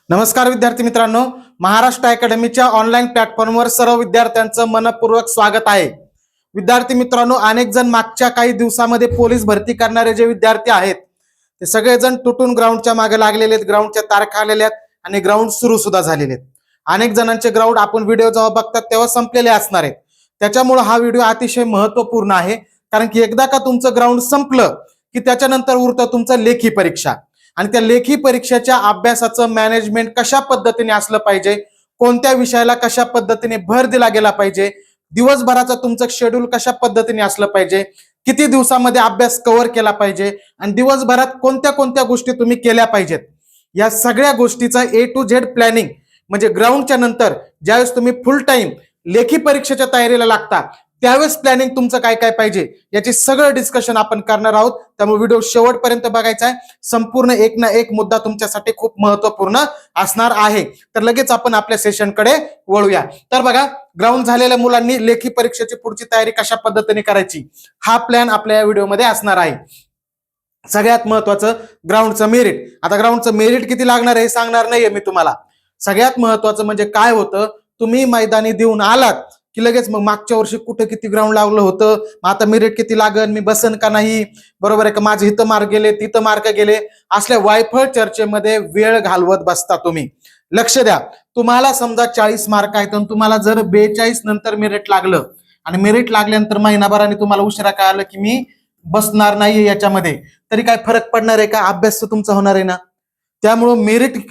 नमस्कार विद्यार्थी मित्रांनो, महाराष्ट्र अकॅडमीच्या ऑनलाईन प्लॅटफॉर्मवर सर्व विद्यार्थ्यांचं मनपूर्वक स्वागत आहे। विद्यार्थी मित्रांनो, अनेक जण मागच्या काही दिवसामध्ये पोलीस भरती करणारे जे विद्यार्थी आहेत ते सगळेजण तुटून ग्राउंडच्या मागे लागलेले आहेत, ग्राउंडच्या तारखा आलेल्या आहेत आणि ग्राउंड सुरू सुद्धा झालेले आहेत। अनेक जणांचे ग्राउंड आपण व्हिडिओ जेव्हा बघतात तेव्हा संपलेले असणार आहेत। त्याच्यामुळे हा व्हिडिओ अतिशय महत्त्वपूर्ण आहे, कारण की एकदा का तुमचं ग्राउंड संपलं की त्याच्यानंतर उरतं तुमचं लेखी परीक्षा, आणि त्या लेखी परीक्षेच्या अभ्यासाचं मॅनेजमेंट कशा पद्धतीने असलं पाहिजे, कोणत्या विषयाला कशा पद्धतीने भर दिला गेला पाहिजे, दिवसभराचं तुमचं शेड्यूल कशा पद्धतीने असलं पाहिजे, किती दिवसामध्ये अभ्यास कव्हर केला पाहिजे आणि दिवसभरात कोणत्या कोणत्या गोष्टी तुम्ही केल्या पाहिजेत, या सगळ्या गोष्टीचा A to Z प्लॅनिंग म्हणजे ग्राउंडच्या नंतर ज्यावेळेस तुम्ही फुल टाइम लेखी परीक्षेच्या तयारीला लागता त्यावेळेस प्लॅनिंग तुमचं काय काय पाहिजे याची सगळं डिस्कशन आपण करणार आहोत। त्यामुळे व्हिडिओ शेवटपर्यंत बघायचा आहे। संपूर्ण एक ना एक मुद्दा तुमच्यासाठी खूप महत्त्वपूर्ण असणार आहे। तर लगेच आपण आपल्या सेशनकडे वळूया। तर बघा, ग्राउंड झालेल्या मुलांनी लेखी परीक्षेची पुढची तयारी कशा पद्धतीने करायची हा प्लॅन आपल्या या व्हिडिओमध्ये असणार आहे। सगळ्यात महत्त्वाचं ग्राउंडचं मेरिट। आता ग्राउंडचं मेरिट किती लागणार हे सांगणार नाहीये मी तुम्हाला। सगळ्यात महत्त्वाचं म्हणजे काय होतं, तुम्ही मैदानी देऊन आलात की लगेच मग मागच्या वर्षी कुठे किती ग्राउंड लागलं होतं, मग आता मेरिट किती लागन, मी बसन का नाही, बरोबर आहे का, माझे इथं मार्क गेले तिथं मार्क गेले, असल्या वायफळ चर्चेमध्ये वेळ घालवत बसता तुम्ही। लक्ष द्या, तुम्हाला समजा 40 मार्क आहेत आणि तुम्हाला जर 42 नंतर मेरिट लागलं आणि मेरिट लागल्यानंतर महिनाभराने तुम्हाला उशिरा कळालं की मी बसणार नाहीये याच्यामध्ये, तरी काय फरक पडणार आहे का? अभ्यास तर तुमचा होणार आहे ना। त्यामुळं मेरिट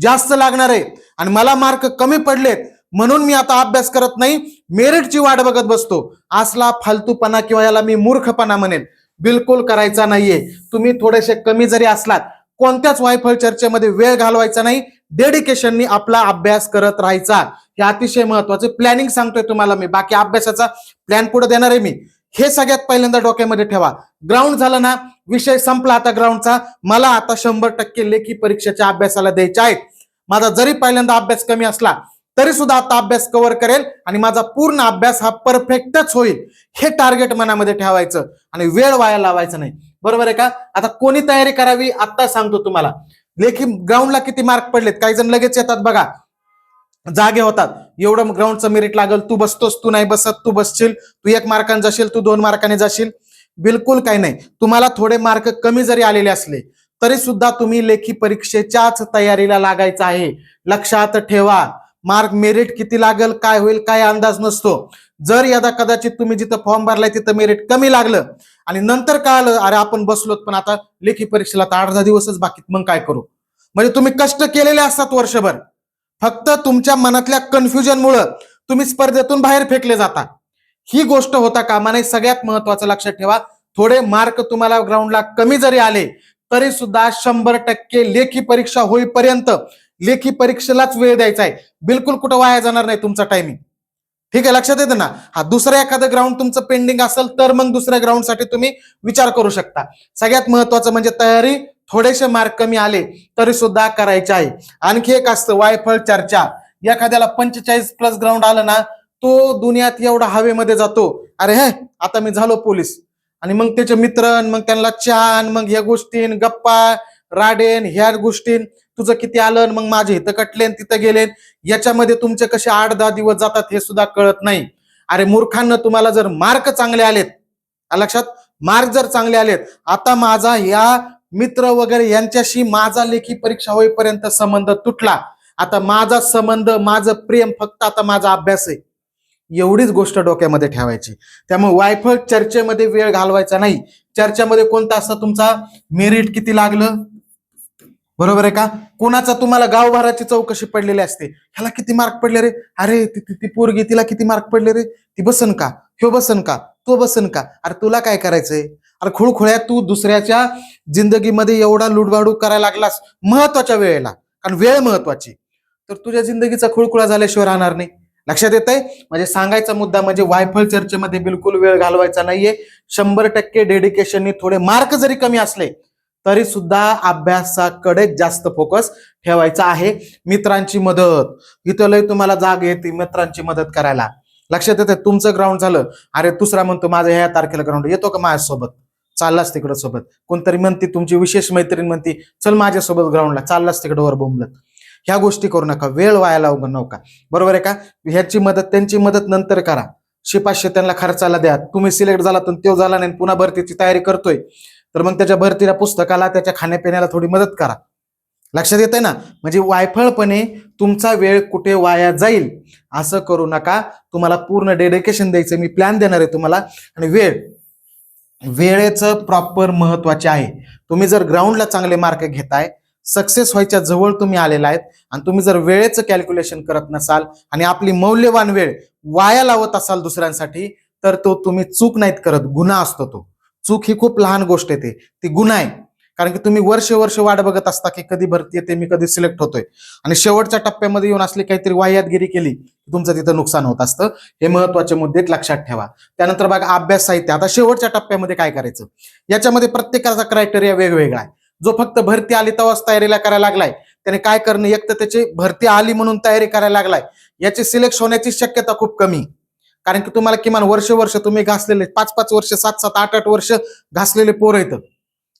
जास्त लागणार आहे आणि मला मार्क कमी पडलेत म्हणून मी आता अभ्यास करत नाही, मेरिटची वाट बघत बसतो, असला फालतूपणा किंवा याला मी मूर्खपणा म्हणेन, बिलकुल करायचा नाहीये। तुम्ही थोडेसे कमी जरी असलात, कोणत्याच वायफळ चर्चेमध्ये वेळ घालवायचा नाही, डेडिकेशननी आपला अभ्यास करत राहायचा। हे अतिशय महत्वाचं प्लॅनिंग सांगतोय तुम्हाला मी, बाकी अभ्यासाचा प्लॅन पुढे देणार आहे मी। हे सगळ्यात पहिल्यांदा डोक्यामध्ये ठेवा। ग्राउंड झालं ना, विषय संपला आता ग्राउंडचा, मला आता 100% लेखी परीक्षेच्या अभ्यासाला द्यायचे आहेत। माझा जरी पहिल्यांदा अभ्यास कमी असला तरी सुद्धा आता अभ्यास कव्हर करेल आणि माझा पूर्ण अभ्यास हा परफेक्टच होईल, हे टार्गेट मनामध्ये ठेवायचं आणि वेळ वाया लावायचं नाही, बरोबर आहे का? आता कोणी तयारी करावी आता सांगतो तुम्हाला। लेखी ग्राउंडला किती मार्क पडलेत, काही जण लगेच येतात बघा, जागे होतात, एवढं ग्राउंडचं मेरिट लागल, तू बसतोस, तू नाही बसत, तू बसशील, तू 1 मार्काने जाशील, तू 2 मार्काने जाशील। बिलकुल काही नाही, तुम्हाला थोडे मार्क कमी जरी आलेले असले तरी सुद्धा तुम्ही लेखी परीक्षेच्याच तयारीला लागायचं आहे। लक्षात ठेवा, मार्क मेरिट किती लागल काय होईल काय अंदाज नसतो। जर यदा कदाचित तुम्ही जिथं फॉर्म भरलाय तिथं मेरिट कमी लागलं आणि नंतर कळालं अरे आपण बसलोत पण आता लेखी परीक्षेला तर 8-10 दिवसच बाकी, मग काय करू? म्हणजे तुम्ही कष्ट केलेले असतात वर्षभर, फक्त तुमच्या मनातल्या कन्फ्युजनमुळे तुम्ही स्पर्धेतून बाहेर फेकले जाता। ही गोष्ट होता कामा नये। सगळ्यात महत्वाचं लक्षात ठेवा, थोडे मार्क तुम्हाला ग्राउंडला कमी जरी आले तरी सुद्धा 100% लेखी परीक्षा होईपर्यंत लेखी परीक्षेलाच वेळ द्यायचा आहे, बिलकुल कुठं वाया जाणार नाही तुमचा टायमिंग। ठीक आहे, लक्षात येतं ना? हा, दुसरं एखादं ग्राउंड तुमचं पेंडिंग असेल तर मग दुसऱ्या ग्राउंड साठी तुम्ही विचार करू शकता। सगळ्यात महत्वाचं म्हणजे तयारी थोडेसे मार्क कमी आले तरी सुद्धा करायचे आहे। आणखी एक असतं वायफळ चर्चा। एखाद्याला 45+ ग्राउंड आलं ना, तो दुनियात एवढा हवेमध्ये जातो, अरे हे आता मी झालो पोलीस, आणि मग त्याचे मित्र, मग त्यांना छान, मग ह्या गोष्टी गप्पा राडेन, ह्या गोष्टी तुझं किती आलं, मग माझे इथं कटले तिथं गेले, याच्यामध्ये तुमचे कसे 8-10 दिवस जातात हे सुद्धा कळत नाही। अरे मूर्खांना, तुम्हाला जर मार्क चांगले आलेत, लक्षात, मार्क जर चांगले आलेत, आता माझा या मित्र वगैरे यांच्याशी माझा लेखी परीक्षा होईपर्यंत संबंध तुटला, आता माझा संबंध, माझं प्रेम फक्त आता माझा अभ्यास आहे, एवढीच गोष्ट डोक्यामध्ये ठेवायची। त्यामुळे वायफळ चर्चेमध्ये वेळ घालवायचा नाही। चर्चेमध्ये कोणता असतं, तुमचा मेरिट किती लागलं, बरोबर आहे का, कोणाचा तुम्हाला गावभराची चौकशी पडलेली असते, ह्याला किती मार्क पडले रे, अरे ती पोरगी तिला किती मार्क पडले रे, ती बसन का, ह्यो बसन का, तो बसन का, अरे तुला काय करायचंय? अरे खुळखुळ्या, तू दुसऱ्याच्या जिंदगीमध्ये एवढा लुडबाडू करायला लागलास महत्वाच्या वेळेला, कारण वेळ महत्वाची, तर तुझ्या जिंदगीचा खुळखुळा झाल्याशिवाय राहणार नाही। लक्षात येत आहे? म्हणजे सांगायचा मुद्दा म्हणजे वायफळ चर्चेमध्ये बिलकुल वेळ घालवायचा नाहीये। 100% डेडिकेशननी थोडे मार्क जरी कमी असले तरी सुद्धा अभ्यासाकडे जास्त फोकस ठेवायचा आहे। मित्रांची मदत, इथं लय तुम्हाला जाग येते मित्रांची मदत करायला। लक्षात येते, तुमचं ग्राउंड झालं, अरे दुसरा म्हणतो माझं ह्या तारखेला ग्राउंड, येतो का माझ्यासोबत? चाललास तिकडं सोबत, कोणतरी म्हणते तुमची विशेष मैत्रीण म्हणते चल माझ्यासोबत ग्राउंडला, चाललास तिकडं वर बोंबलत, ह्या गोष्टी करू नका, वेळ वाया लावू नका. बरोबर आहे का? ह्याची मदत त्यांची मदत नंतर करा. 500 त्यांना खर्चाला द्या. तुम्ही सिलेक्ट झाला तर तो झाला नाही, पुन्हा भरतीची तयारी करतोय, तर मग त्याच्या भरतीला, पुस्तकाला, त्याच्या खाण्यापिण्याला थोडी मदत करा. लक्षात येतंय ना? म्हणजे वायफळपणे तुमचा वेळ कुठे वाया जाईल असं करू नका. तुम्हाला पूर्ण डेडिकेशन द्यायचं, मी प्लॅन देणार आहे तुम्हाला. आणि वेळेचं प्रॉपर महत्वाचे आहे. तुम्ही जर ग्राउंडला चांगले मार्क घेताय, सक्सेस व्हायच्या जवळ तुम्ही आलेला आहेत, आणि तुम्ही जर वेळेचं कॅल्क्युलेशन करत नसाल आणि आपली मौल्यवान वेळ वाया लावत असाल दुसऱ्यांसाठी, तर तो तुम्ही चूक नाहीत करत, गुन्हा असतो तो. चूक ही खूप लहान गोष्ट आहे, ती गुन्हा आहे. कारण की तुम्ही वर्ष वाट बघत असता की कधी भरती येते, मी कधी सिलेक्ट होतोय, आणि शेवटच्या टप्प्यामध्ये येऊन असली काहीतरी वाह्यातगिरी केली, तुमचं तिथं नुकसान होत असतं. हे महत्वाचे मुद्दे लक्षात ठेवा. त्यानंतर बघा अभ्यास साहित्य. आता शेवटच्या टप्प्यामध्ये काय करायचं, याच्यामध्ये प्रत्येकाचा क्रायटेरिया वेगवेगळा आहे. जो फक्त भरती आली तेव्हाच तयारीला करायला लागलाय, त्याने काय करणं, एक तर त्याची भरती आली म्हणून तयारी करायला लागलाय, याची सिलेक्ट होण्याची शक्यता खूप कमी. कारण की तुम्हाला किमान वर्ष तुम्ही घासलेले 5-5 वर्ष, 7-7, 8-8 वर्ष घासलेले पोरं येतं,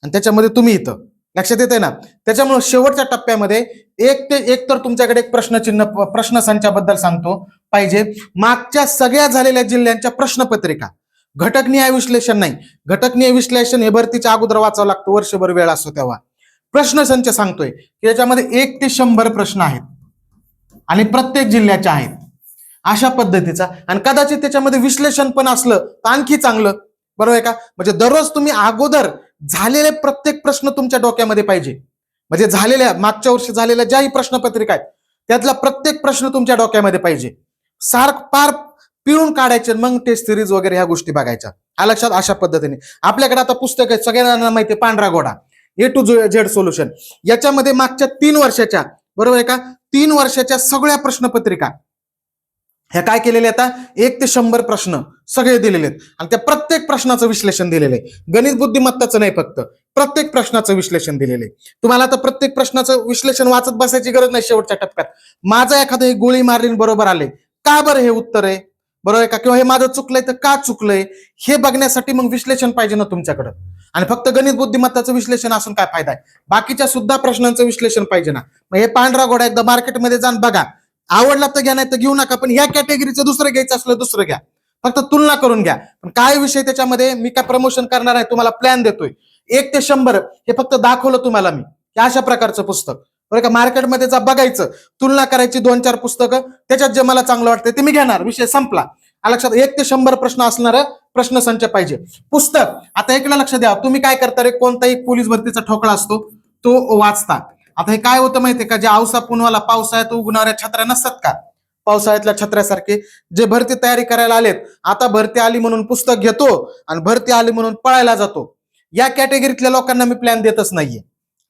आणि त्याच्यामध्ये तुम्ही इथं. लक्षात येते ना? त्याच्यामुळे शेवटच्या टप्प्यामध्ये एक तर तुमच्याकडे एक प्रश्नसंचाबद्दल सांगतो पाहिजे. मागच्या सगळ्या झालेल्या जिल्ह्यांच्या प्रश्नपत्रिका, घटकनिहाय विश्लेषण नाही. घटकनिहाय विश्लेषण हे भरतीच्या अगोदर वाचावं लागतं, वर्षभर वेळ असतो तेव्हा. प्रश्नसंच सांगतोय की याच्यामध्ये 1 ते 100 प्रश्न आहेत, आणि प्रत्येक जिल्ह्याचे आहेत अशा पद्धतीचा. आणि कदाचित त्याच्यामध्ये विश्लेषण पण असलं तर आणखी चांगलं. बरोबर आहे का? म्हणजे दररोज तुम्ही अगोदर झालेले प्रत्येक प्रश्न तुमच्या डोक्यामध्ये पाहिजे. म्हणजे झालेल्या मागच्या वर्षी झालेल्या ज्याही प्रश्नपत्रिका आहेत त्यातला प्रत्येक प्रश्न तुमच्या डोक्यामध्ये पाहिजे. पार पिळून काढायचे, मग टेस्ट सिरीज वगैरे ह्या गोष्टी बघायच्या. लक्षात? अशा पद्धतीने आपल्याकडे आता पुस्तक आहे, सगळ्यांना माहिती आहे, पांढरा घोडा, A to Z सोल्युशन. याच्यामध्ये मागच्या 3 वर्षाच्या, बरोबर आहे का, 3 वर्षाच्या सगळ्या प्रश्नपत्रिका ह्या काय केलेले, आता 1 ते 100 प्रश्न सगळे दिलेले आहेत, आणि त्या प्रत्येक प्रश्नाचं विश्लेषण दिलेलं आहे. गणित बुद्धिमत्ताचं नाही, फक्त प्रत्येक प्रश्नाचं विश्लेषण दिलेलं आहे. तुम्हाला आता प्रत्येक प्रश्नाचं विश्लेषण वाचत बसायची गरज नाही. शेवटच्या टप्प्यात माझं एखादं हे गोळी मारली बरोबर आले, का बरं हे उत्तर आहे, बरोबर आहे का, किंवा हे माझं चुकलंय तर का चुकलंय, हे बघण्यासाठी मग विश्लेषण पाहिजे ना तुमच्याकडं. आणि फक्त गणित बुद्धिमत्ताचं विश्लेषण असून काय फायदा आहे, बाकीच्या सुद्धा प्रश्नांचं विश्लेषण पाहिजे ना. मग हे पांढरा घोडा एकदा मार्केटमध्ये जाऊन बघा, आवडला तर घ्या, नाही तर घेऊ नका. पण ह्या कॅटेगरीचं दुसरं घ्यायचं असलं दुसरं घ्या, फक्त तुलना करून घ्या. पण काय विषय त्याच्यामध्ये मी काय प्रमोशन करणार आहे, तुम्हाला प्लॅन देतोय. 1 ते 100 हे फक्त दाखवलं तुम्हाला मी, अशा प्रकारचं पुस्तक. बरं का? मार्केटमध्ये जा, बघायचं, तुलना करायची 2-4 पुस्तकं, त्याच्यात जे मला चांगलं वाटतं ते मी घेणार, विषय संपला. लक्षात? 1 ते 100 प्रश्न असणार प्रश्नसंच पाहिजे. पुस्तक आता इकडे लक्ष द्या, तुम्ही काय करता रे, कोणताही पोलीस भरतीचा ठोकळा असतो तो वाचता. आता हे काय होतं माहितीये का, जे औसा पुनवाला पावसाळ्यात उगणाऱ्या छत्र्या नसतात का, पावसाळ्यातल्या छत्र्यासारखे जे भरती तयारी करायला आलेत, आता भरती आली म्हणून पुस्तक घेतो आणि भरती आली म्हणून पळायला जातो, या कॅटेगरीतल्या लोकांना मी प्लॅन देतच नाहीये.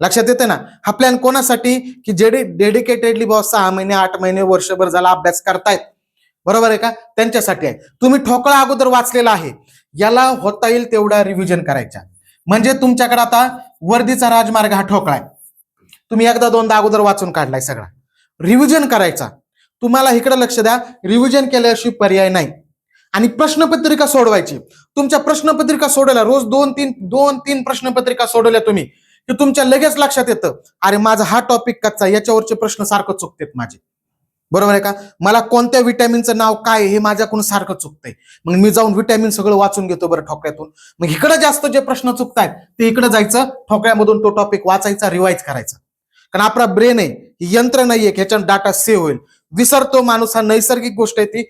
लक्षात येते ना? हा प्लॅन कोणासाठी, की जे डेडिकेटेडली 6 महिने 8 महिने वर्षभर झाला अभ्यास करतायत, बरोबर आहे का, त्यांच्यासाठी आहे. तुम्ही ठोकळा अगोदर वाचलेला आहे, याला होता येईल तेवढा रिव्हिजन करायचा. म्हणजे तुमच्याकडे आता वर्दीचा राजमार्ग हा ठोकळा आहे, तुम्ही एकदा दोनदा अगोदर वाचून काढलाय, सगळा रिव्हिजन करायचा. तुम्हाला इकडे लक्ष द्या, रिव्हिजन केल्याशिवाय पर्याय नाही. आणि प्रश्नपत्रिका सोडवायची. तुमच्या प्रश्नपत्रिका सोडवल्या, रोज 2-3 प्रश्नपत्रिका सोडवल्या तुम्ही, की तुमच्या लगेच लक्षात येतं, अरे माझा हा टॉपिक कच्चा, याच्यावरचे प्रश्न सारखं चुकतेत माझे, बरोबर आहे का, मला कोणत्या विटॅमिनचं नाव काय हे माझ्याकडून सारखं चुकतंय. मग मी जाऊन विटॅमिन सगळं वाचून घेतो बरं ठोकळ्यातून. मग इकडे जास्त जे प्रश्न चुकतायत ते इकडे जायचं, ठोकळ्यामधून तो टॉपिक वाचायचा, रिवाइज करायचा. कारण आपला ब्रेन आहे, ही यंत्र नाहीये की ह्याच्यात डाटा सेव्ह होईल. विसरतो माणूस, हा नैसर्गिक गोष्ट आहे, ती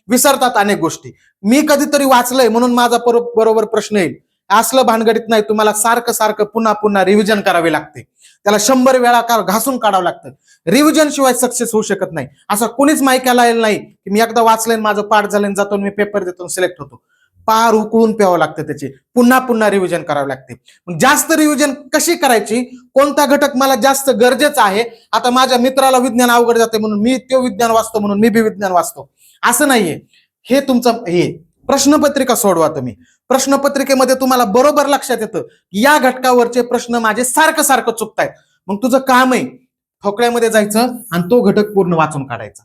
विसरतात अनेक गोष्टी. मी कधीतरी वाचलंय म्हणून माझा बरोबर प्रश्न येईल असलं भानगडीत नाही. तुम्हाला सारखं सारखं पुन्हा पुन्हा रिव्हिजन करावी लागते, त्याला 100 वेळा घासून काढावं लागतं. रिव्हिजन शिवाय सक्सेस होऊ शकत नाही. असं कोणीच माहिती आलेलं नाही की मी एकदा वाचलंय, माझं पाठ झालं, जातो मी पेपर देतो, सिलेक्ट होतो. पार उकळून प्यावं लागतं, त्याची पुन्हा पुन्हा रिव्हिजन करावं लागते. जास्त रिव्हिजन कशी करायची, कोणता घटक मला जास्त गरजेचा आहे. आता माझ्या मित्राला विज्ञान अवघड जाते म्हणून मी तो विज्ञान वाचतो, म्हणून मी बी विज्ञान वाचतो, असं नाहीये. हे तुमचं हे प्रश्नपत्रिका सोडवा तुम्ही. प्रश्नपत्रिकेमध्ये तुम्हाला बरोबर लक्षात येतं की या घटकावरचे प्रश्न माझे सारखं सारखं चुकतायत. मग तुझं काम आहे ठोकळ्यामध्ये जायचं आणि तो घटक पूर्ण वाचून काढायचा.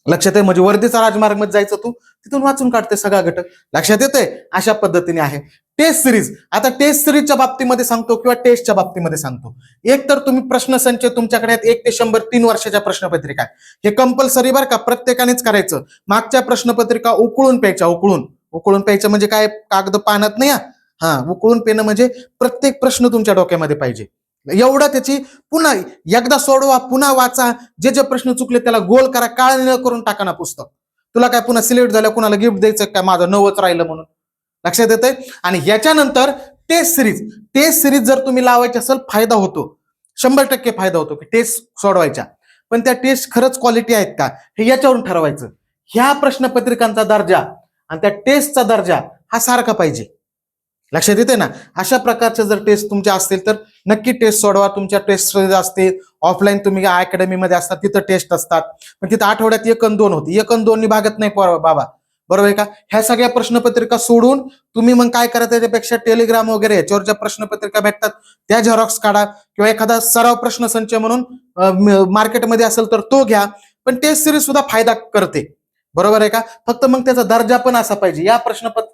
लक्षात आहे? म्हणजे वर्धेचा राजमार्ग मध्ये जायचं तू तिथून वाचून काढते सगळा घटक. लक्षात येते? अशा पद्धतीने आहे टेस्ट सिरीज. आता टेस्ट सिरीजच्या बाबतीमध्ये सांगतो किंवा टेस्टच्या बाबतीमध्ये सांगतो. एक तर तुम्ही प्रश्नसंच तुमच्याकडे 1 ते 100 3 वर्षाच्या प्रश्नपत्रिका हे कंपल्सरी बरं का, प्रत्येकानेच करायचं. मागच्या प्रश्नपत्रिका उकळून प्यायच्या. उकळून प्यायचं म्हणजे काय, कागद पाण्यात नाही. हा, उकळून पिणं म्हणजे प्रत्येक प्रश्न तुमच्या डोक्यामध्ये पाहिजे. एवढं त्याची पुन्हा एकदा सोडवा, पुन्हा वाचा, जे जे प्रश्न चुकले त्याला गोल करा, काळ करून टाका ना पुस्तक. तुला काय पुन्हा सिलेक्ट झालं कुणाला गिफ्ट द्यायचं काय, माझं नवच राहिलं म्हणून. लक्षात येतंय? आणि याच्यानंतर टेस्ट सिरीज. टेस्ट सिरीज जर तुम्ही लावायची असेल फायदा होतो, 100% फायदा होतो की टेस्ट सोडवायच्या. पण त्या टेस्ट खरंच क्वालिटी आहेत का हे याच्यावरून ठरवायचं. ह्या प्रश्नपत्रिकांचा दर्जा आणि त्या टेस्टचा दर्जा हा सारखा पाहिजे. लक्षात येते ना? अशा प्रकारचे जर टेस्ट तुमच्या असतील तर नक्की टेस्ट सोडवा. तुमच्या टेस्ट असतील ऑफलाईन, तुम्ही अकॅडमीमध्ये असतात तिथं टेस्ट असतात, पण तिथं आठवड्यात 1 आणि 2 होती. 1 आणि 2 भागत नाही बाबा, बरोबर आहे का? ह्या सगळ्या प्रश्नपत्रिका सोडून तुम्ही मग काय करा, त्याच्यापेक्षा टेलिग्राम वगैरे याच्यावर ज्या प्रश्नपत्रिका भेटतात त्या झेरॉक्स काढा, किंवा एखादा सराव प्रश्नसंच म्हणून मार्केटमध्ये असेल तर तो घ्या. पण टेस्ट सिरीज सुद्धा फायदा करते, बरोबर आहे का? फक्त मग त्याचा दर्जा पण असा पाहिजे, या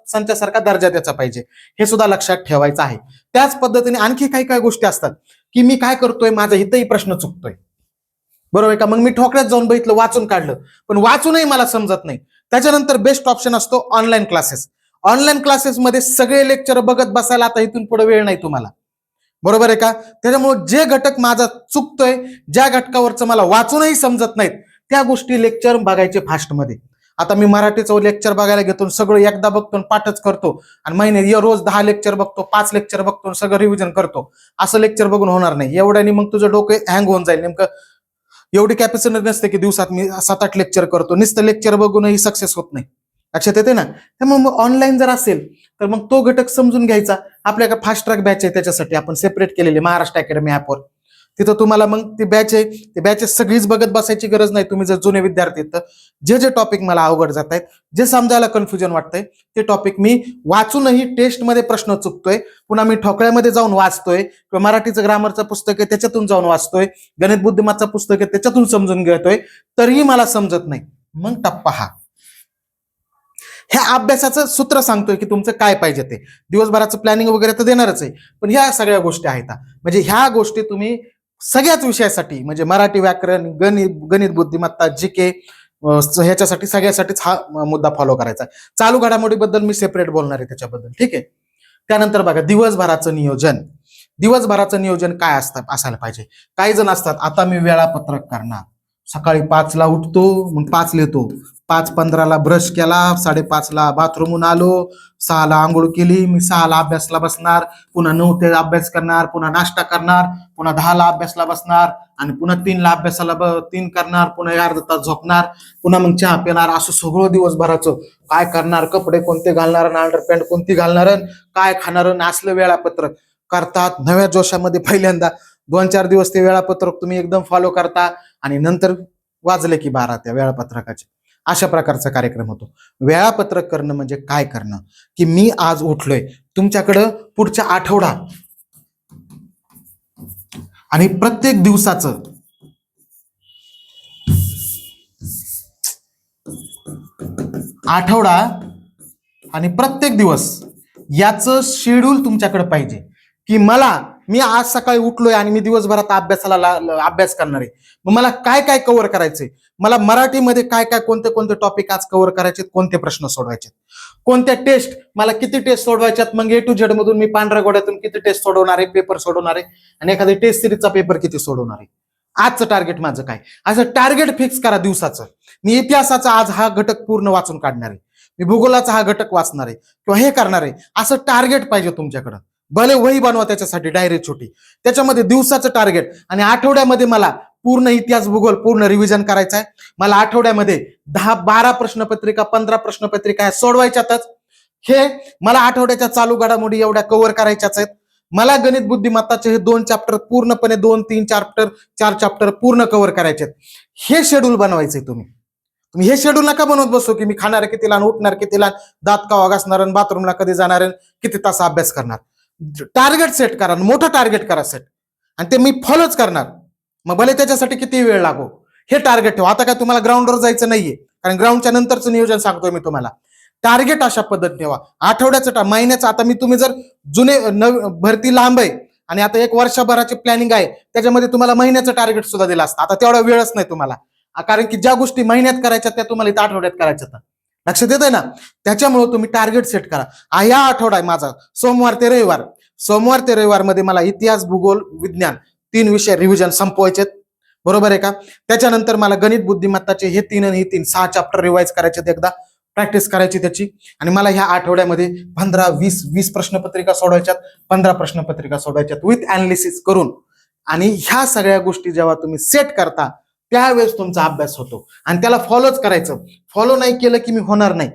संचासारखा दर्जा त्याचा पाहिजे, हे सुद्धा लक्षात ठेवायचं आहे. त्याच पद्धतीने आणखी काही काही गोष्टी असतात की मी काय करतोय, माझा इथंही प्रश्न चुकतोय, बरोबर आहे का? मग मी ठोकळ्यात जाऊन बघितलं, वाचून काढलं, पण वाचूनही मला समजत नाही. त्याच्यानंतर बेस्ट ऑप्शन असतो ऑनलाईन क्लासेस. ऑनलाईन क्लासेसमध्ये सगळे लेक्चर बघत बसायला आता इथून पुढे वेळ नाही तुम्हाला, बरोबर आहे का? त्याच्यामुळे जे घटक माझा चुकतोय, ज्या घटकावरचं मला वाचूनही समजत नाहीत, त्या गोष्टी लेक्चर बघायचे फास्टमध्ये. आता मी मराठीचं लेक्चर बघायला घेतो, सगळं एकदा बघतो, पाठच करतो, आणि महिने रोज 10 लेक्चर बघतो, 5 लेक्चर बघतो, सगळं रिव्हिजन करतो. असं लेक्चर बघून होणार नाही. एवढ्याने मग तुझं डोकं हँग होऊन जाईल. नेमकं एवढी कॅपॅसिटी नसते की दिवसात मी 7-8 लेक्चर करतो. नुसतं लेक्चर बघूनही सक्सेस होत नाही. लक्षात येते ना? त्यामुळे मग ऑनलाईन जर असेल तर मग तो घटक समजून घ्यायचा. आपल्याकडे फास्ट ट्रॅक बॅच आहे, त्याच्यासाठी आपण सेपरेट केलेले महाराष्ट्र अकॅडमी ऍपवर. तिथं तुम्हाला मग ती बॅच आहे, ते बॅचेस सगळीच बघत बसायची गरज नाही. तुम्ही जर जुने विद्यार्थी तर जे जे टॉपिक मला अवघड जात आहेत, जे समजायला कन्फ्युजन वाटतंय, ते टॉपिक मी वाचूनही टेस्टमध्ये प्रश्न चुकतोय, पुन्हा मी ठोकळ्यामध्ये जाऊन वाचतोय, किंवा मराठीचं ग्रामरचं पुस्तक आहे त्याच्यातून जाऊन वाचतोय, गणित बुद्धिमत्ता पुस्तक आहे त्याच्यातून समजून घेतोय, तरीही मला समजत नाही. मग टप्पा हा. ह्या अभ्यासाचं सूत्र सांगतोय की तुमचं काय पाहिजे ते. दिवसभराचं प्लॅनिंग वगैरे तर देणारच आहे, पण ह्या सगळ्या गोष्टी आहेत. म्हणजे ह्या गोष्टी तुम्ही सगळ्याच विषयासाठी, म्हणजे मराठी व्याकरण, गणित बुद्धिमत्ता, जीके, ह्याच्यासाठी सगळ्यासाठीच हा मुद्दा फॉलो करायचा. चालू घडामोडीबद्दल मी सेपरेट बोलणार आहे त्याच्याबद्दल, ठीक आहे? त्यानंतर बघा दिवसभराचं नियोजन. दिवसभराचं नियोजन काय असायला पाहिजे. काही जण असतात, आता मी वेळापत्रक करणार, सकाळी 5ला उठतो, मग 5ला येतो, 5:15ला ब्रश केला, 5:30ला बाथरूमहून आलो, 6ला आंघोळ केली, मी 6ला अभ्यासला बसणार, पुन्हा 9 ते अभ्यास करणार, पुन्हा नाश्ता करणार, पुन्हा 10ला अभ्यासला बसणार, आणि पुन्हा 3ला अभ्यासाला 3 करणार, पुन्हा अर्धा तास झोपणार, पुन्हा मग चहा पिणार. असं सगळं दिवसभराचं काय करणार, कपडे कोणते घालणार, अंडरपॅन्ट कोणती घालणार, काय खाणार, असलं वेळापत्रक करतात. नव्या जोशामध्ये पहिल्यांदा 2-4 दिवस ते वेळापत्रक तुम्ही एकदम फॉलो करता, आणि नंतर वाजले की 12 त्या वेळापत्रकाचे. अशा प्रकारचा कार्यक्रम होतो. वेळापत्रक करणं म्हणजे काय करणं, की मी आज उठलोय, तुमच्याकडं पुढच्या आठवडा आणि प्रत्येक दिवसाचं आठवडा आणि प्रत्येक दिवस याचं शेड्यूल तुमच्याकडे पाहिजे. की मी आज सकाळी उठलोय आणि मी दिवसभरात अभ्यास करणार आहे, मग मला काय काय कव्हर करायचंय, मला मराठीमध्ये काय काय कोणते कोणते टॉपिक आज कव्हर करायचे, कोणते प्रश्न सोडवायचे, कोणत्या टेस्ट, मला किती टेस्ट सोडवायच्यात, मग A to Z मधून मी पांढऱ्या गोड्यातून किती टेस्ट सोडवणार आहे, पेपर सोडवणार आहे, आणि एखादी टेस्ट सिरीजचा पेपर किती सोडवणार आहे, आजचं टार्गेट माझं काय, असं टार्गेट फिक्स करा दिवसाचं. मी इतिहासाचा आज हा घटक पूर्ण वाचून काढणार आहे, मी भूगोलाचा हा घटक वाचणार आहे, किंवा हे करणार आहे, असं टार्गेट पाहिजे तुमच्याकडं. भले वही बनवा त्याच्यासाठी डायरी छोटी, त्याच्यामध्ये दिवसाचं टार्गेट, आणि आठवड्यामध्ये मला पूर्ण इतिहास भूगोल पूर्ण रिव्हिजन करायचा आहे. मला आठवड्यामध्ये 10-12 प्रश्नपत्रिका 15 प्रश्नपत्रिका ह्या सोडवायच्यातच. हे मला आठवड्याच्या चालू घडामोडी एवढ्या कव्हर करायच्याच आहेत. मला गणित बुद्धिमत्ताचे हे 2 चॅप्टर पूर्णपणे 2-3 चॅप्टर 4 चॅप्टर पूर्ण कव्हर करायचे आहेत. हे शेड्यूल बनवायचंय तुम्ही हे शेड्यूल नका बनवत बसू की मी खाणार कितीला आणि उठणार कितीला, दात कवा घासणार, बाथरूमला कधी जाणार, किती तास अभ्यास करणार. टार्गेट सेट करा, मोठं टार्गेट करा सेट, आणि ते मी फॉलोच करणार, मग भले त्याच्यासाठी किती वेळ लागो. हे टार्गेट ठेवा. आता काय तुम्हाला ग्राउंडवर जायचं नाहीये, कारण ग्राउंडच्या नंतरचं नियोजन सांगतोय मी तुम्हाला. टार्गेट अशा पद्धत ठेवा. आठवड्याचं महिन्याचं. आता मी तुम्ही जर जुने भरती लांब आहे आणि आता एक वर्षभराची प्लॅनिंग आहे, त्याच्यामध्ये तुम्हाला महिन्याचं टार्गेट सुद्धा दिलं असतं. आता तेवढा वेळच नाही तुम्हाला, कारण की ज्या गोष्टी महिन्यात करायच्या त्या तुम्हाला इथं आठवड्यात करायच्या. लक्षात येत आहे ना? त्याच्यामुळे तुम्ही टार्गेट सेट करा. या आठवडा आहे माझा सोमवार ते रविवार मध्ये मला इतिहास, भूगोल, विज्ञान 3 विषय रिव्हिजन संपवायचे, बरोबर आहे का? त्याच्यानंतर मला गणित, बुद्धिमत्ताचे हे 3 आणि हे 3 6 चॅप्टर रिवाइज करायचे, एकदा प्रॅक्टिस करायची त्याची. आणि मला ह्या आठवड्यामध्ये 15-20 प्रश्नपत्रिका सोडवायच्यात, 15 प्रश्नपत्रिका सोडवायच्यात विथ अनालिसिस करून. आणि ह्या सगळ्या गोष्टी जेव्हा तुम्ही सेट करता त्यावेळेस तुमचा अभ्यास होतो. आणि त्याला फॉलोच करायचं. फॉलो नाही केलं की मी होणार नाही,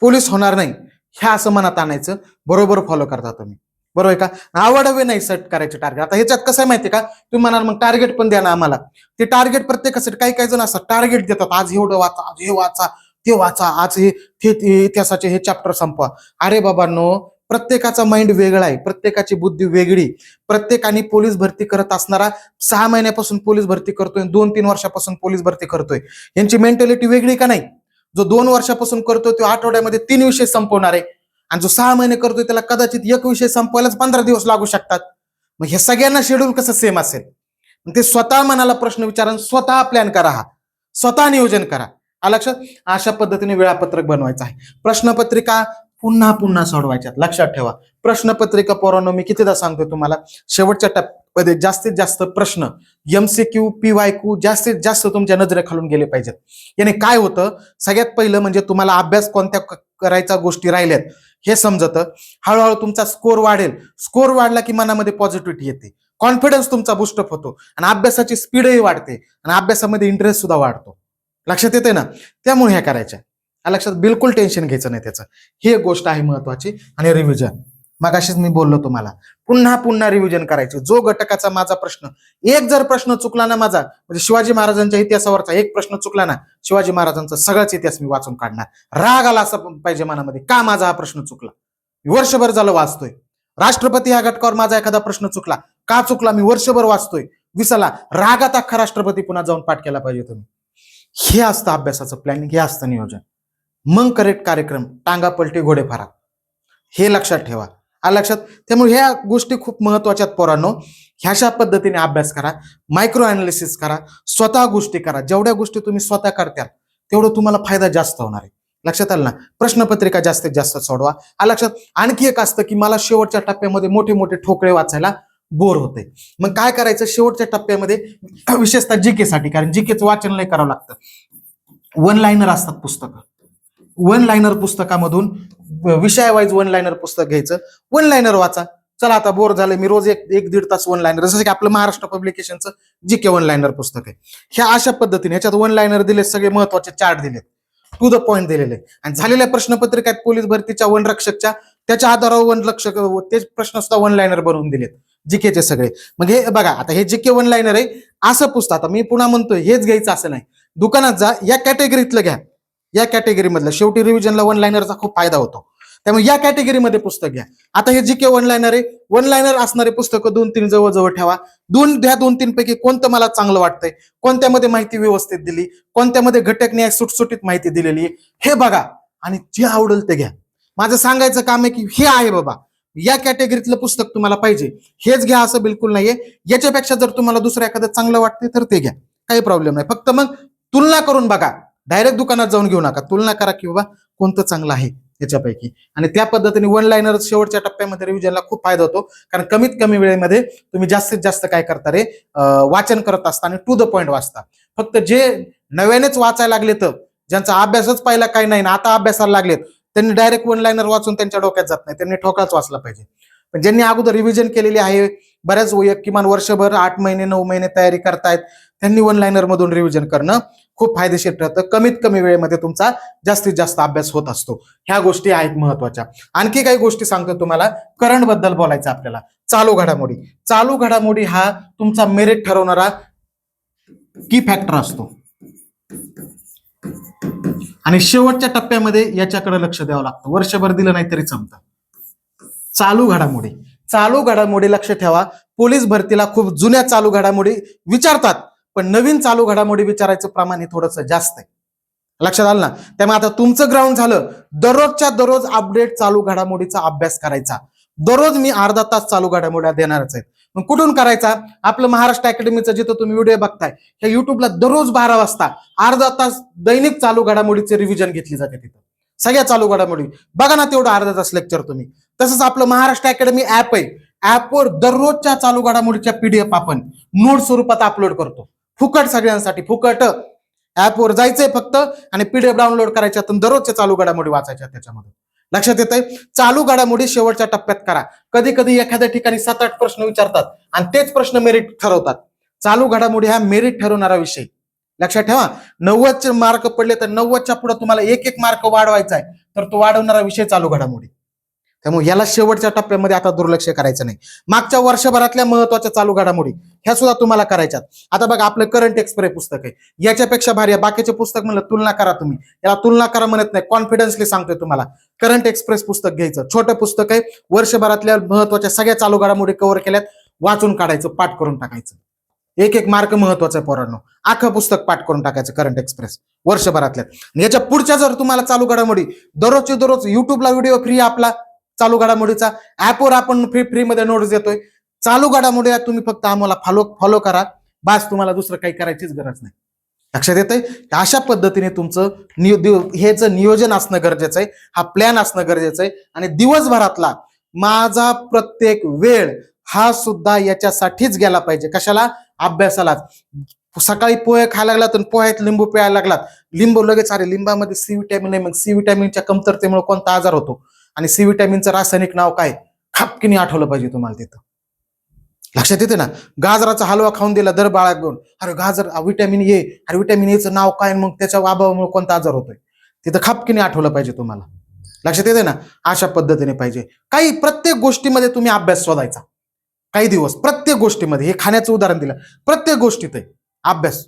पोलीस होणार नाही, ह्या असं मनात आणायचं. बरोबर फॉलो करता तुम्ही, बरोबर आहे का? आवड हवे नाही सेट करायचे टार्गेट. आता ह्याच्यात कसं आहे माहितीये का? तुम्ही म्हणाल मग टार्गेट पण द्या ना आम्हाला. ते टार्गेट प्रत्येकासाठी काही जण असतात टार्गेट देतात, आज एवढं वाचा, आज हे वाचा, ते वाचा, आज हे इतिहासाचे हे चॅप्टर संपवा. अरे बाबांनो, प्रत्येकाचा माइंड वेगळा आहे, प्रत्येकाची बुद्धी वेगळी. प्रत्येकाने पोलीस भरती करत असणारा 6 महिन्यापासून पोलीस भरती करतोय, 2-3 वर्षापासून पोलीस भरती करतोय, यांची मेंटॅलिटी वेगळी का नाही? जो 2 वर्षापासून करतोय तो आठवड्यामध्ये 3 विषय संपवणार आहे, आणि जो 6 महिने करतोय त्याला कदाचित 1 विषय संपवायलाच 15 दिवस लागू शकतात. मग हे सगळ्यांना शेड्यूल कसं सेम असेल? ते स्वतः मनाला प्रश्न विचारा, स्वतः प्लॅन करा, स्वतः नियोजन करा. लक्षात? अशा पद्धतीने वेळापत्रक बनवायचं आहे. प्रश्नपत्रिका पुन्हा पुन्हा सोडवायच्यात. लक्षात ठेवा, प्रश्नपत्रिका पोरांनो मी कितीदा सांगतोय तुम्हाला, शेवटच्या टप्प्यामध्ये जास्तीत जास्त प्रश्न MCQ, PYQ जास्तीत जास्त तुमच्या नजरेखालून गेले पाहिजेत. याने काय होतं, सगळ्यात पहिलं म्हणजे तुम्हाला अभ्यास कोणत्या करायच्या गोष्टी राहिल्यात हे समजतं. हळूहळू तुमचा स्कोर वाढेल. स्कोर वाढला की मनामध्ये पॉझिटिव्हिटी येते, कॉन्फिडन्स तुमचा बुस्टअप होतो, आणि अभ्यासाची स्पीडही वाढते, आणि अभ्यासामध्ये इंटरेस्ट सुद्धा वाढतो. लक्षात येते ना? त्यामुळे ह्या करायच्या. लक्षात, बिलकुल टेन्शन घ्यायचं नाही त्याचं. ही एक गोष्ट आहे महत्वाची. आणि रिव्हिजन, मगाशीच मी बोललो तुम्हाला, पुन्हा पुन्हा रिव्हिजन करायचे. जो घटकाचा माझा प्रश्न, एक जर प्रश्न चुकला ना माझा, म्हणजे शिवाजी महाराजांच्या इतिहासावरचा एक प्रश्न चुकला ना, शिवाजी महाराजांचा सगळाच इतिहास मी वाचून काढणार. राग आला असं पाहिजे मनामध्ये, का माझा हा प्रश्न चुकला, मी वर्षभर झालं वाचतोय. राष्ट्रपती ह्या घटकावर माझा एखादा प्रश्न चुकला, का चुकला, मी वर्षभर वाचतोय, विसरला, रागात अख्खा राष्ट्रपती पुन्हा जाऊन पाठ केला पाहिजे तुम्ही. हे असतं अभ्यासाचं प्लॅनिंग, हे असतं नियोजन. मग करेक्ट कार्यक्रम, टांगा पलटी घोडे फारा, हे लक्षात ठेवा. लक्षात. त्यामुळे ह्या गोष्टी खूप महत्वाच्या आहेत पोरांनो. ह्याच्या पद्धतीने अभ्यास करा, मायक्रो अनालिसिस करा, स्वतः गोष्टी करा. जेवढ्या गोष्टी तुम्ही स्वतः करताल तेवढं तुम्हाला फायदा जास्त होणार आहे. लक्षात आलं ना? प्रश्नपत्रिका जास्तीत जास्त सोडवा. लक्षात. आणखी एक असतं की मला शेवटच्या टप्प्यामध्ये मोठे मोठे ठोकळे वाचायला बोर होते. मग काय करायचं, शेवटच्या टप्प्यामध्ये विशेषतः जीके साठी, कारण जीकेचं वाचन लय करावं लागतं. 1 लाइनर असतात पुस्तकं, 1 लाइनर पुस्तकामधून विषयावाईज 1 लाइनर पुस्तक घ्यायचं, 1 लाइनर वाचा. चला आता बोर झालं, मी रोज 1-1.5 तास 1 लाइनर, जसं की आपलं महाराष्ट्र पब्लिकेशनचं जीके 1 लाइनर पुस्तक आहे. ह्या अशा पद्धतीने ह्याच्यात 1 लाइनर दिले, सगळे महत्वाचे चार्ट दिलेत, टू द पॉइंट दिलेले, आणि झालेल्या प्रश्नपत्रिका पोलीस भरतीच्या वनरक्षकच्या, त्याच्या आधारावर वनरक्षक ते प्रश्न सुद्धा 1 लाइनर बनवून दिलेत जीकेचे सगळे. मग हे बघा, आता हे जीके 1 लाइनर आहे असं पुस्तक. आता मी पुन्हा म्हणतोय हेच घ्यायचं असं नाही, दुकानात जा, या कॅटेगरीतलं घ्या, या कॅटेगरीमधलं. शेवटी रिव्हिजनला 1 लाइनरचा खूप फायदा होतो, त्यामुळे या कॅटेगरीमध्ये पुस्तक घ्या. आता हे जीके 1 लाइनर आहे, 1 लाइनर असणारे पुस्तकं 2-3 जवळ ठेवा. 2-3 पैकी कोणतं मला चांगलं वाटतंय, कोणत्यामध्ये माहिती व्यवस्थित दिली, कोणत्यामध्ये घटक न्याय सुटसुटीत माहिती दिलेली आहे, हे बघा, आणि जे आवडेल ते घ्या. माझं सांगायचं काम आहे की हे आहे बाबा, या कॅटेगरीतलं पुस्तक तुम्हाला पाहिजे हेच घ्या असं बिलकुल नाहीये. याच्यापेक्षा जर तुम्हाला दुसरं एखादं चांगलं वाटतंय तर ते घ्या, काही प्रॉब्लेम नाही. फक्त मग तुलना करून बघा, डायरेक्ट दुकानात जाऊन घेऊ नका, तुलना करा की बाबा कोणतं चांगलं आहे याच्यापैकी. आणि त्या पद्धतीने 1 लाइनर शेवटच्या टप्प्यामध्ये रिव्हिजनला खूप फायदा होतो, कारण कमीत कमी वेळेमध्ये तुम्ही जास्तीत जास्त काय करता रे, वाचन करत असता आणि टू द पॉइंट वाचता. फक्त जे नव्यानेच वाचायला लागले, तर ज्यांचा अभ्यासच पाहिला काही नाही ना आता अभ्यासाला लागलेत, त्यांनी डायरेक्ट 1 लाइनर वाचून त्यांच्या डोक्यात जात नाही, त्यांनी ठोकळाच वाचला पाहिजे. पण ज्यांनी अगोदर रिव्हिजन केलेली आहे, बऱ्याच किमान वर्षभर 8 महिने 9 महिने तयारी करतायत, त्यांनी 1 लाइनर मधून रिव्हिजन करणं खूप फायदेशीर ठरतं. कमीत कमी वेळेमध्ये तुमचा जास्तीत जास्त अभ्यास होत असतो. ह्या गोष्टी आहेत महत्वाच्या. आणखी काही गोष्टी सांगतो तुम्हाला. करंट बद्दल बोलायचं आपल्याला. चालू घडामोडी, चालू घडामोडी हा तुमचा मेरिट ठरवणारा की फॅक्टर असतो, आणि शेवटच्या टप्प्यामध्ये याच्याकडे लक्ष द्यावं लागतं. वर्षभर दिलं नाही तरी जमतं. चालू घडामोडी, चालू घडामोडी लक्ष ठेवा. पोलीस भरतीला खूप जुन्या चालू घडामोडी विचारतात, पण नवीन चालू घडामोडी विचारायचं प्रमाण हे थोडंसं जास्त आहे. लक्षात आलं ना? त्यामुळे आता तुमचं ग्राउंड झालं, दररोजच्या दररोज अपडेट चालू घडामोडीचा अभ्यास करायचा. दररोज मी अर्धा तास चालू घडामोड्या देणारच आहेत. मग कुठून करायचा? आपलं महाराष्ट्र अकॅडमीचं जिथं तुम्ही व्हिडिओ बघताय त्या युट्यूबला दररोज 12 वाजता अर्धा तास दैनिक चालू घडामोडीचे रिव्हिजन घेतली जाते. तिथं सगळ्या चालू घडामोडी बघा ना, तेवढं अर्धा तास लेक्चर तुम्ही. तसंच आपलं महाराष्ट्र अकॅडमी ऍप आहे, ऍपवर दररोजच्या चालू घडामोडीच्या पीडीएफ आपण नोट स्वरूपात अपलोड करतो. फुकट, सगळ्यांसाठी फुकट. ऍपवर जायचंय फक्त आणि पीडीएफ डाउनलोड करायच्या, दररोजच्या चालू घडामोडी वाचायच्या त्याच्यामध्ये. लक्षात येतंय? चालू घडामोडी शेवटच्या टप्प्यात करा. कधी कधी एखाद्या ठिकाणी 7-8 प्रश्न विचारतात आणि तेच प्रश्न मेरिट ठरवतात. चालू घडामोडी हा मेरिट ठरवणारा विषय. लक्षात ठेवा, 90चे मार्क पडले तर 90च्या पुढे तुम्हाला 1-1 मार्क वाढवायचा आहे, तर तो वाढवणारा विषय चालू घडामोडी. त्यामुळे याला शेवटच्या टप्प्यामध्ये आता दुर्लक्ष करायचं नाही. मागच्या वर्षभरातल्या महत्वाच्या चालू घडामोडी ह्या सुद्धा तुम्हाला करायच्यात. आता बघा, आपलं करंट एक्सप्रेस पुस्तक आहे, याच्यापेक्षा भारी आहे. बाकीचे पुस्तक म्हणलं तुलना करा, तुम्ही याला तुलना करा म्हणत नाही, कॉन्फिडन्सली सांगतोय तुम्हाला. करंट एक्सप्रेस पुस्तक घ्यायचं, छोटं पुस्तक आहे, वर्षभरातल्या महत्वाच्या सगळ्या चालू घडामोडी कव्हर केल्यात, वाचून काढायचं, पाठ करून टाकायचं. 1-1 मार्क महत्वाचं आहे पोरांनो. अख्खं पुस्तक पाठ करून टाकायचं करंट एक्सप्रेस वर्षभरातल्या. याच्या पुढच्या जर तुम्हाला चालू घडामोडी दररोजचे दररोज युट्यूबला व्हिडिओ फ्री आपला चालू घडामोडीचा, ऍपवर आपण फ्री मध्ये नोट्स देतोय. चालू घडामोडी तुम्ही फक्त आम्हाला फॉलो करा, बस. तुम्हाला दुसरं काही करायचीच गरज नाही. लक्षात येतंय? अशा पद्धतीने तुमचं हेच नियोजन असणं गरजेचं आहे, हा प्लॅन असणं गरजेचं आहे. आणि दिवसभरातला माझा प्रत्येक वेळ हा सुद्धा याच्यासाठीच गेला पाहिजे. कशाला? अभ्यासाला. सकाळी पोहे खायला लागलात तर पोह्यात लिंबू प्यायला लागलात, लिंबू लगेच, अरे लिंबामध्ये सी विटॅमिन आहे, मग सी विटॅमिनच्या कमतरतेमुळे कोणता आजार होतो आणि सी विटॅमिनचं रासायनिक नाव काय, खापकीने आठवलं पाहिजे तुम्हाला तिथं. लक्षात येते ना? गाजराचा हलवा खाऊन दिला दर बाळा घेऊन, अरे गाजर विटॅमिन ए, अरे विटॅमिन एचं नाव काय, मग त्याच्या अभावामुळे कोणता आजार होतोय, तिथं खापकीने आठवलं पाहिजे तुम्हाला. लक्षात येते ना? अशा पद्धतीने पाहिजे. काही प्रत्येक गोष्टीमध्ये तुम्ही अभ्यास शोधायचा. काही दिवस प्रत्येक गोष्टीमध्ये, हे खाण्याचं उदाहरण दिलं, प्रत्येक गोष्टीत आहे अभ्यास.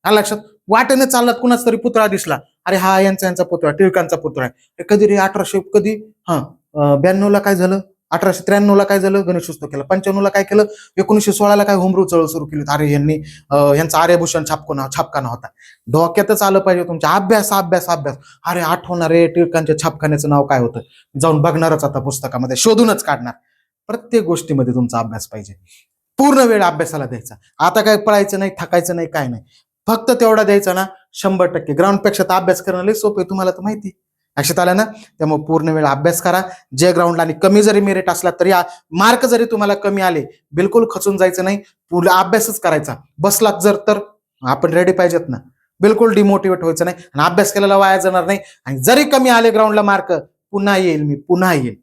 लक्षात? वाटेने चाललात, कुणाच तरी पुतळा दिसला, अरे हा यांचा पुतळा, टिळकांचा पुतळा आहे. कधी रे 1800 कधी 92ला काय झालं, 1893ला काय झालं, गणेशोत्सव केला. 95ला काय केलं, 1916ला काय होमरूल चळवळ सुरू केली, अरे यांचा आर्यभूषण छापखाना होता. डोक्यातच आलं पाहिजे तुमच्या. अभ्यास अभ्यास अभ्यास. अरे आठवणार रे, टिळकांच्या छापखान्याचं नाव काय होतं, जाऊन बघणारच आता पुस्तकामध्ये, शोधूनच काढणार. प्रत्येक गोष्टीमध्ये तुमचा अभ्यास पाहिजे. पूर्ण वेळ अभ्यासाला द्यायचा. आता काय पळायचं नाही, थकायचं नाही, काय नाही, फक्त तेवढा द्यायचा ना 100%. ग्राउंडपेक्षा तर अभ्यास करणं लई सोपं आहे, तुम्हाला तर माहिती. लक्षात आलं ना? त्यामुळे पूर्ण वेळ अभ्यास करा. जे ग्राउंडला, आणि कमी जरी मेरिट असला तरी, मार्क जरी तुम्हाला कमी आले, बिलकुल खचून जायचं नाही, पुढे अभ्यासच करायचा. बसलात जर तर आपण रेडी पाहिजेत ना, बिलकुल डिमोटिवेट व्हायचं नाही, आणि अभ्यास केलेला वाया जाणार नाही. आणि जरी कमी आले ग्राउंडला मार्क, पुन्हा येईल मी, पुन्हा येईल.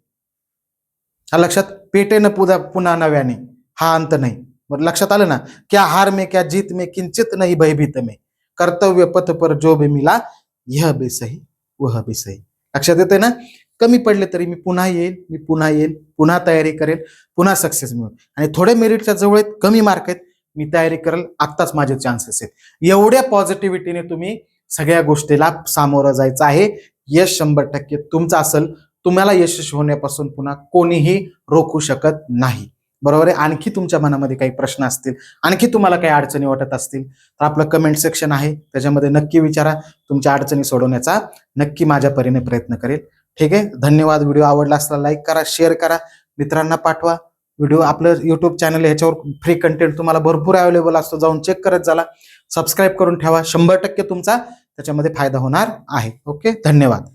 लक्षात? पेटेनं पुन्हा नव्याने, हा अंत नाही. बरं, लक्षात आलं ना? क्या हार में क्या जीत में किंचित नहीं भयभीत में, कर्तव्य पथ पर जो भी मिला यह भी सही वह भी सही. लक्षात येते ना? कमी पडले तरी मी पुन्हा येईल, पुन्हा तयारी करेल, पुन्हा सक्सेस मिळेल. आणि थोडे मेरिटच्या जवळ आहेत, कमी मार्क आहेत, मी तयारी करेल, आत्ताच माझे चान्सेस आहेत. एवढ्या पॉझिटिव्हिटीने तुम्ही सगळ्या गोष्टीला सामोरं जायचं आहे. यश 100% तुमचं असेल. तुम्हाला यशस्वी होण्यापासून पुन्हा कोणीही रोखू शकत नाही. बरोबर आहे? आणखी तुमच्या मनामध्ये काही प्रश्न असतील, आणखी तुम्हाला काही अडचणी वाटत असतील, तर आपलं कमेंट सेक्शन आहे, त्याच्यामध्ये नक्की विचारा. तुमच्या अडचणी सोडवण्याचा नक्की माझ्या परीने प्रयत्न करेल. ठीक आहे? धन्यवाद. व्हिडिओ आवडला असला लाईक करा, शेअर करा, मित्रांना पाठवा. व्हिडिओ आपलं युट्यूब चॅनल, ह्याच्यावर फ्री कंटेंट तुम्हाला भरपूर अवेलेबल असतो, जाऊन चेक करत झाला. सबस्क्राईब करून ठेवा, 100% तुमचा त्याच्यामध्ये फायदा होणार आहे. ओके, धन्यवाद.